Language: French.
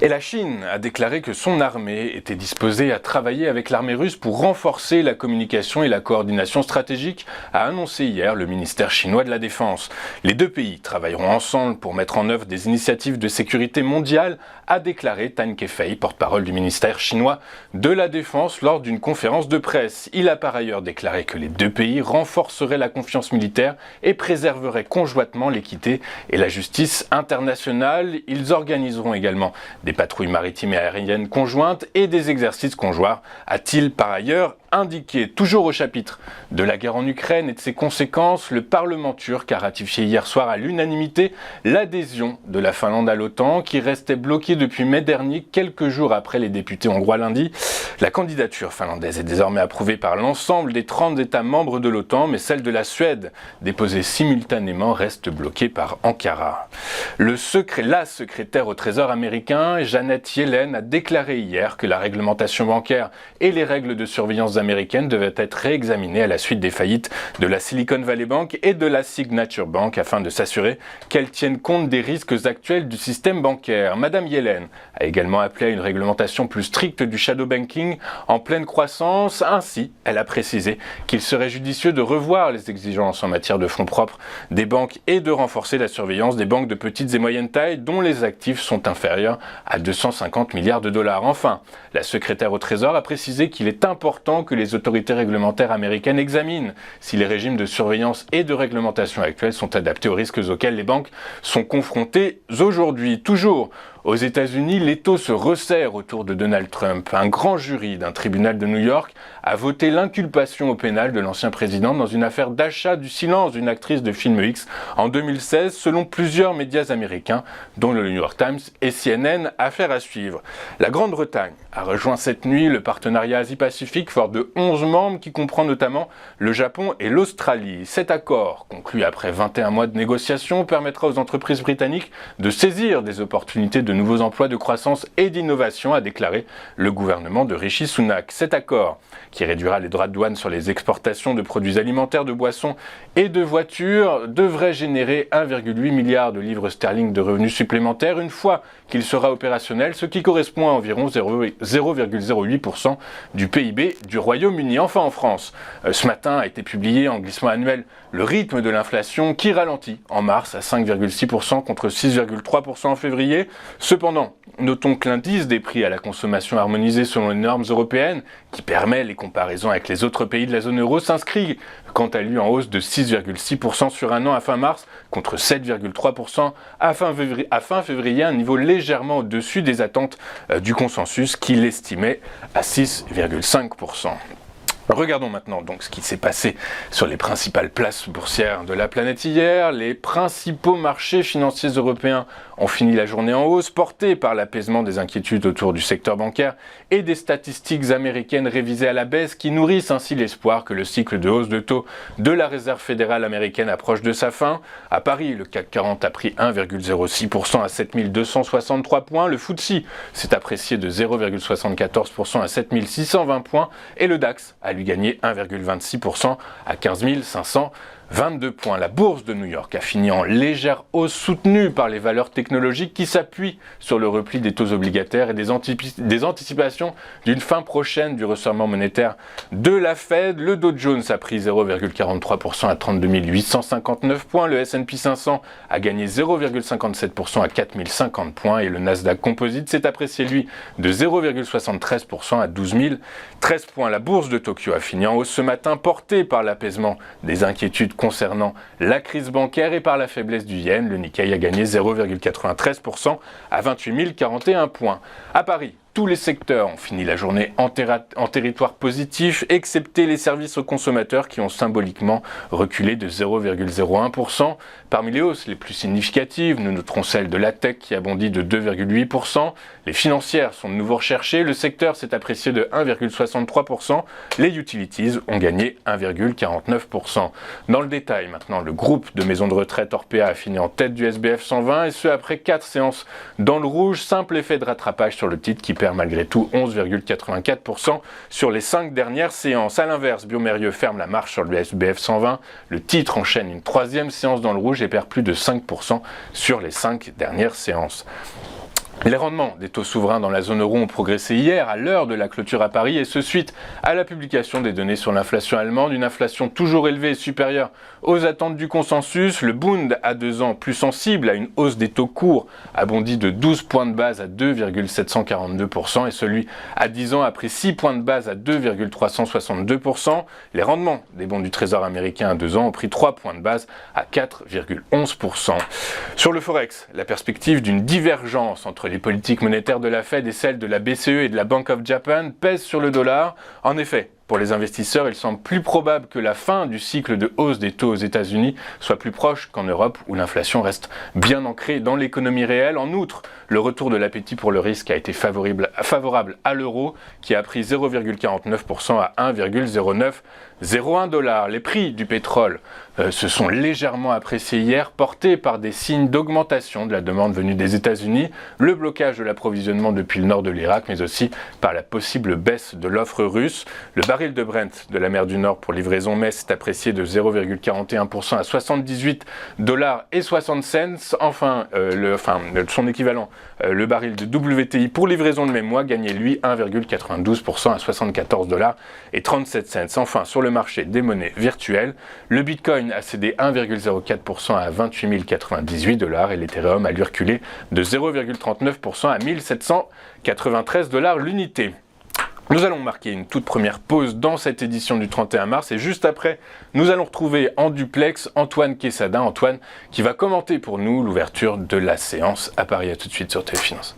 Et la Chine a déclaré que son armée était disposée à travailler avec l'armée russe pour renforcer la communication et la coordination stratégique, a annoncé hier le ministère chinois de la Défense. Les deux pays travailleront ensemble pour mettre en œuvre des initiatives de sécurité mondiale, a déclaré Tan Kefei, porte-parole du ministère chinois de la Défense, lors d'une conférence de presse. Il a par ailleurs déclaré que les deux pays renforceraient la confiance militaire et préserveraient conjointement l'équité et la justice internationale. Ils organiseront également des patrouilles maritimes et aériennes conjointes et des exercices conjoints, a-t-il par ailleurs indiqué. Toujours au chapitre de la guerre en Ukraine et de ses conséquences, le Parlement turc a ratifié hier soir à l'unanimité l'adhésion de la Finlande à l'OTAN, qui restait bloquée depuis mai dernier, quelques jours après les députés hongrois lundi. La candidature finlandaise est désormais approuvée par l'ensemble des 30 États membres de l'OTAN, mais celle de la Suède, déposée simultanément, reste bloquée par Ankara. La secrétaire au Trésor américain, Janet Yellen, a déclaré hier que la réglementation bancaire et les règles de surveillance américaines devaient être réexaminées à la suite des faillites de la Silicon Valley Bank et de la Signature Bank afin de s'assurer qu'elles tiennent compte des risques actuels du système bancaire. Madame Yellen a également appelé à une réglementation plus stricte du shadow banking en pleine croissance. Ainsi, elle a précisé qu'il serait judicieux de revoir les exigences en matière de fonds propres des banques et de renforcer la surveillance des banques de petites et moyennes tailles dont les actifs sont inférieurs à 250 milliards de dollars. Enfin, la secrétaire au Trésor a précisé qu'il est important que les autorités réglementaires américaines examinent si les régimes de surveillance et de réglementation actuels sont adaptés aux risques auxquels les banques sont confrontées aujourd'hui. Toujours aux États-Unis, l'étau se resserre autour de Donald Trump. Un grand jury d'un tribunal de New York a voté l'inculpation au pénal de l'ancien président dans une affaire d'achat du silence d'une actrice de film X en 2016, selon plusieurs médias américains, dont le New York Times et CNN. Affaire à suivre. La Grande-Bretagne a rejoint cette nuit le partenariat Asie-Pacifique, fort de 11 membres, qui comprend notamment le Japon et l'Australie. Cet accord, conclu après 21 mois de négociations, permettra aux entreprises britanniques de saisir des opportunités de nouveaux emplois, de croissance et d'innovation, a déclaré le gouvernement de Rishi Sunak. Cet accord, qui réduira les droits de douane sur les exportations de produits alimentaires, de boissons et de voitures, devrait générer 1,8 milliard de livres sterling de revenus supplémentaires une fois qu'il sera opérationnel, ce qui correspond à environ 0,08% du PIB du Royaume-Uni. Enfin, en France, ce matin a été publié en glissement annuel le rythme de l'inflation qui ralentit en mars à 5,6% contre 6,3% en février. Cependant, notons que l'indice des prix à la consommation harmonisé selon les normes européennes, qui permet les comparaisons avec les autres pays de la zone euro, s'inscrit quant à lui en hausse de 6,6% sur un an à fin mars, contre 7,3% à fin février, un niveau légèrement au-dessus des attentes du consensus qui l'estimait à 6,5%. Regardons maintenant donc ce qui s'est passé sur les principales places boursières de la planète hier. Les principaux marchés financiers européens ont fini la journée en hausse, portés par l'apaisement des inquiétudes autour du secteur bancaire et des statistiques américaines révisées à la baisse qui nourrissent ainsi l'espoir que le cycle de hausse de taux de la Réserve fédérale américaine approche de sa fin. À Paris, le CAC 40 a pris 1,06% à 7263 points, le FTSE s'est apprécié de 0,74% à 7620 points et le DAX a lui gagné 1,26% à 15 522 points. La bourse de New York a fini en légère hausse soutenue par les valeurs technologiques qui s'appuient sur le repli des taux obligataires et des anticipations d'une fin prochaine du resserrement monétaire de la Fed. Le Dow Jones a pris 0,43% à 32 859 points. Le S&P 500 a gagné 0,57% à 4 050 points et le Nasdaq Composite s'est apprécié lui de 0,73% à 12 013 points. La bourse de Tokyo a fini en hausse ce matin, portée par l'apaisement des inquiétudes concernant la crise bancaire et par la faiblesse du yen. Le Nikkei a gagné 0,93% à 28 041 points. À Paris, tous les secteurs ont fini la journée en territoire positif, excepté les services aux consommateurs qui ont symboliquement reculé de 0,01%. Parmi les hausses les plus significatives, nous noterons celle de la tech qui a bondi de 2,8%. Les financières sont de nouveau recherchées, le secteur s'est apprécié de 1,63%. Les utilities ont gagné 1,49%. Dans le détail maintenant, le groupe de maisons de retraite Orpea a fini en tête du SBF 120 et ce après 4 séances dans le rouge. Simple effet de rattrapage sur le titre qui perd malgré tout 11,84% sur les 5 dernières séances. A l'inverse, Biomérieux ferme la marche sur le SBF 120. Le titre enchaîne une 3e séance dans le rouge et perd plus de 5% sur les 5 dernières séances. Les rendements des taux souverains dans la zone euro ont progressé hier à l'heure de la clôture à Paris et ce suite à la publication des données sur l'inflation allemande, une inflation toujours élevée et supérieure aux attentes du consensus. Le Bund à 2 ans plus sensible à une hausse des taux courts a bondi de 12 points de base à 2,742% et celui à 10 ans a pris 6 points de base à 2,362%. Les rendements des bons du Trésor américain à 2 ans ont pris 3 points de base à 4,11%. Sur le Forex, la perspective d'une divergence entre les politiques monétaires de la Fed et celles de la BCE et de la Bank of Japan pèse sur le dollar. En effet, pour les investisseurs, il semble plus probable que la fin du cycle de hausse des taux aux États-Unis soit plus proche qu'en Europe où l'inflation reste bien ancrée dans l'économie réelle. En outre, le retour de l'appétit pour le risque a été favorable à l'euro qui a pris 0,49% à 1,0901 $. Les prix du pétrole se sont légèrement appréciés hier, portés par des signes d'augmentation de la demande venue des États-Unis, le blocage de l'approvisionnement depuis le nord de l'Irak, mais aussi par la possible baisse de l'offre russe. Le baril de Brent de la mer du Nord pour livraison mai s'est apprécié de 0,41% à 78,60 $. Enfin, son équivalent, le baril de WTI pour livraison de même mois gagnait lui 1,92% à 74,37 $. Enfin, sur le marché des monnaies virtuelles, le Bitcoin a cédé 1,04% à 28 098 $ et l'Ethereum a lui reculé de 0,39% à 1793 $ l'unité. Nous allons marquer une toute première pause dans cette édition du 31 mars et juste après, nous allons retrouver en duplex Antoine Quesada. Antoine qui va commenter pour nous l'ouverture de la séance à Paris. À tout de suite sur Téléfinance.